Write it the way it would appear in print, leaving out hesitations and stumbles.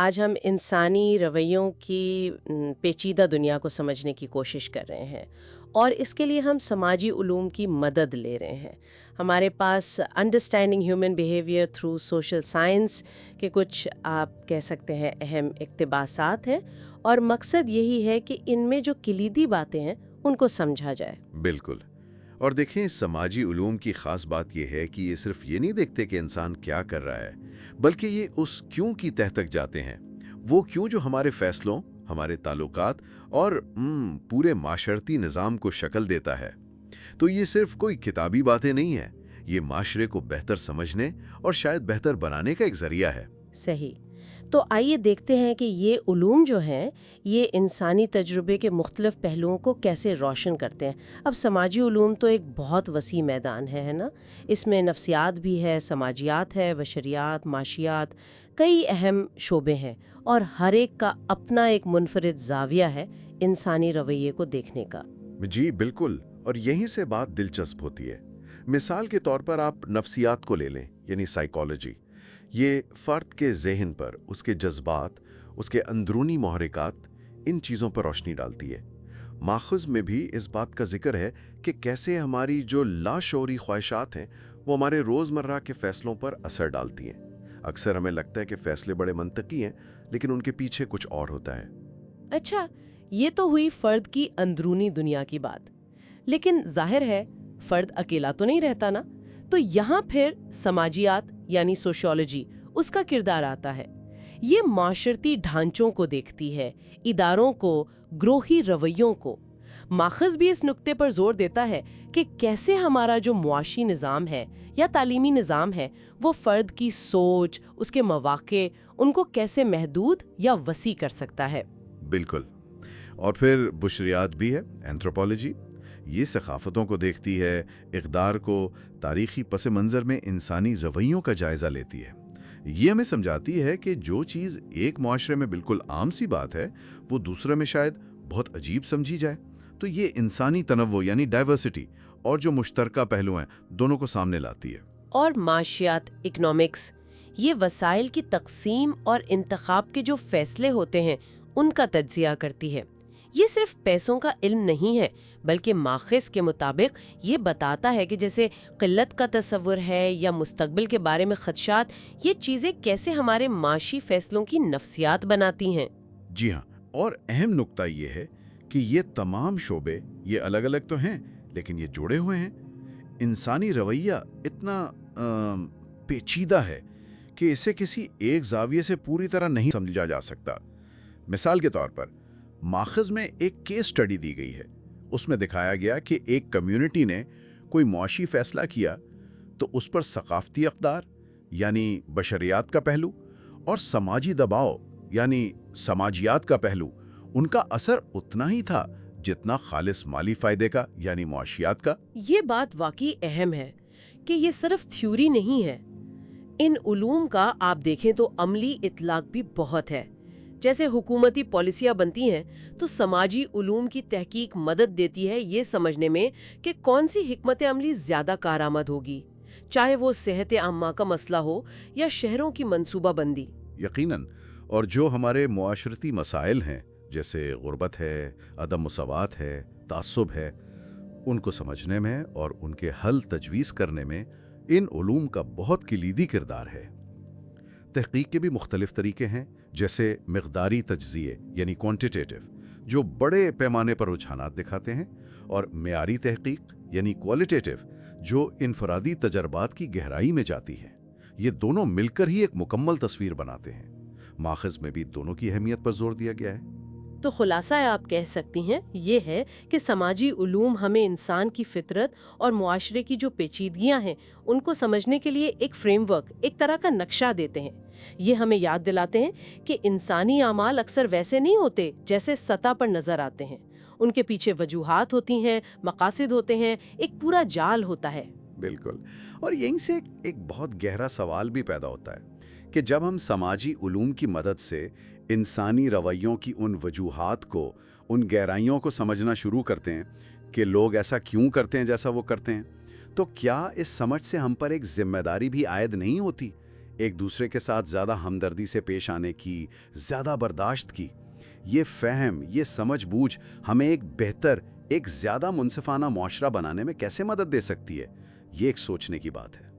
آج ہم انسانی رویوں کی پیچیدہ دنیا کو سمجھنے کی کوشش کر رہے ہیں اور اس کے لیے ہم سماجی علوم کی مدد لے رہے ہیں۔ ہمارے پاس understanding human behaviour through social science کے کچھ آپ کہہ سکتے ہیں اہم اقتباسات ہیں، اور مقصد یہی ہے کہ ان میں جو کلیدی باتیں ہیں ان کو سمجھا جائے۔ بالکل۔ اور دیکھیں، سماجی علوم کی خاص بات یہ ہے کہ یہ صرف یہ نہیں دیکھتے کہ انسان کیا کر رہا ہے، بلکہ یہ اس کیوں کی تہ تک جاتے ہیں۔ وہ کیوں جو ہمارے فیصلوں، ہمارے تعلقات اور پورے معاشرتی نظام کو شکل دیتا ہے۔ تو یہ صرف کوئی کتابی باتیں نہیں ہیں، یہ معاشرے کو بہتر سمجھنے اور شاید بہتر بنانے کا ایک ذریعہ ہے۔ صحیح۔ تو آئیے دیکھتے ہیں کہ یہ علوم جو ہیں یہ انسانی تجربے کے مختلف پہلوؤں کو کیسے روشن کرتے ہیں۔ اب سماجی علوم تو ایک بہت وسیع میدان ہے نا؟ اس میں نفسیات بھی ہے، سماجیات ہے، بشریات، معاشیات، کئی اہم شعبے ہیں، اور ہر ایک کا اپنا ایک منفرد زاویہ ہے انسانی رویے کو دیکھنے کا۔ جی بالکل، اور یہیں سے بات دلچسپ ہوتی ہے۔ مثال کے طور پر آپ نفسیات کو لے لیں، یعنی سائیکالوجی۔ یہ فرد کے ذہن پر، اس کے جذبات، اس کے اندرونی محرکات، ان چیزوں پر روشنی ڈالتی ہے۔ ماخذ میں بھی اس بات کا ذکر ہے کہ کیسے ہماری جو لاشعوری خواہشات ہیں وہ ہمارے روزمرہ کے فیصلوں پر اثر ڈالتی ہیں۔ اکثر ہمیں لگتا ہے کہ فیصلے بڑے منطقی ہیں، لیکن ان کے پیچھے کچھ اور ہوتا ہے۔ اچھا، یہ تو ہوئی فرد کی اندرونی دنیا کی بات، لیکن ظاہر ہے فرد اکیلا تو نہیں رہتا نا؟ تو یہاں پھر سماجیات یعنی سوشیولوجی اس کا کردار آتا ہے۔ یہ معاشرتی ڈھانچوں کو دیکھتی ہے، اداروں کو، گروہی رویوں کو۔ ماخذ بھی اس نقطے پر زور دیتا ہے کہ کیسے ہمارا جو معاشی نظام ہے یا تعلیمی نظام ہے وہ فرد کی سوچ، اس کے مواقع، ان کو کیسے محدود یا وسیع کر سکتا ہے۔ بالکل۔ اور پھر بشریات بھی ہے، اینتھروپولوجی۔ یہ ثقافتوں کو دیکھتی ہے، اقدار کو، تاریخی پس منظر میں انسانی رویوں کا جائزہ لیتی ہے۔ یہ ہمیں سمجھاتی ہے کہ جو چیز ایک معاشرے میں بالکل عام سی بات ہے، وہ دوسرے میں شاید بہت عجیب سمجھی جائے۔ تو یہ انسانی تنوع یعنی ڈائیورسٹی اور جو مشترکہ پہلو ہیں، دونوں کو سامنے لاتی ہے۔ اور معاشیات، اکنامکس، یہ وسائل کی تقسیم اور انتخاب کے جو فیصلے ہوتے ہیں ان کا تجزیہ کرتی ہے۔ یہ صرف پیسوں کا علم نہیں ہے، بلکہ ماخذ کے مطابق یہ بتاتا ہے کہ جیسے قلت کا تصور ہے یا مستقبل کے بارے میں خدشات، یہ چیزیں کیسے ہمارے معاشی فیصلوں کی نفسیات بناتی ہیں۔ جی ہاں، اور اہم نقطہ یہ ہے کہ یہ تمام شعبے، یہ الگ الگ تو ہیں لیکن یہ جڑے ہوئے ہیں۔ انسانی رویہ اتنا پیچیدہ ہے کہ اسے کسی ایک زاویے سے پوری طرح نہیں سمجھا جا سکتا۔ مثال کے طور پر ماخذ میں ایک کیس سٹڈی دی گئی ہے۔ اس میں دکھایا گیا کہ ایک کمیونٹی نے کوئی معاشی فیصلہ کیا تو اس پر ثقافتی اقدار یعنی بشریات کا پہلو اور سماجی دباؤ یعنی سماجیات کا پہلو، ان کا اثر اتنا ہی تھا جتنا خالص مالی فائدے کا یعنی معاشیات کا۔ یہ بات واقعی اہم ہے کہ یہ صرف تھیوری نہیں ہے۔ ان علوم کا آپ دیکھیں تو عملی اطلاق بھی بہت ہے۔ جیسے حکومتی پالیسیاں بنتی ہیں تو سماجی علوم کی تحقیق مدد دیتی ہے یہ سمجھنے میں کہ کون سی حکمت عملی زیادہ کارآمد ہوگی، چاہے وہ صحت عامہ کا مسئلہ ہو یا شہروں کی منصوبہ بندی۔ یقیناً، اور جو ہمارے معاشرتی مسائل ہیں جیسے غربت ہے، عدم مساوات ہے، تعصب ہے، ان کو سمجھنے میں اور ان کے حل تجویز کرنے میں ان علوم کا بہت کلیدی کردار ہے۔ تحقیق کے بھی مختلف طریقے ہیں، جیسے مقداری تجزیے یعنی کوانٹیٹیٹو، جو بڑے پیمانے پر رجحانات دکھاتے ہیں، اور معیاری تحقیق یعنی کوالٹیٹیو، جو انفرادی تجربات کی گہرائی میں جاتی ہے۔ یہ دونوں مل کر ہی ایک مکمل تصویر بناتے ہیں۔ ماخذ میں بھی دونوں کی اہمیت پر زور دیا گیا ہے۔ تو خلاصہ آپ کہہ سکتی ہیں یہ ہے کہ سماجی علوم ہمیں انسان کی فطرت اور معاشرے کی جو پیچیدگیاں ہیں ان کو سمجھنے کے لیے ایک فریم ورک، ایک طرح کا نقشہ دیتے ہیں۔ یہ ہمیں یاد دلاتے ہیں کہ انسانی اعمال اکثر ویسے نہیں ہوتے جیسے سطح پر نظر آتے ہیں۔ ان کے پیچھے وجوہات ہوتی ہیں، مقاصد ہوتے ہیں، ایک پورا جال ہوتا ہے۔ بالکل، اور یہیں سے ایک بہت گہرا سوال بھی پیدا ہوتا ہے کہ جب ہم سماجی علوم کی مدد سے انسانی رویوں کی ان وجوہات کو، ان گہرائیوں کو سمجھنا شروع کرتے ہیں کہ لوگ ایسا کیوں کرتے ہیں جیسا وہ کرتے ہیں، تو کیا اس سمجھ سے ہم پر ایک ذمہ داری بھی عائد نہیں ہوتی؟ ایک دوسرے کے ساتھ زیادہ ہمدردی سے پیش آنے کی، زیادہ برداشت کی، یہ فہم، یہ سمجھ بوجھ ہمیں ایک بہتر، ایک زیادہ منصفانہ معاشرہ بنانے میں کیسے مدد دے سکتی ہے؟ یہ ایک سوچنے کی بات ہے۔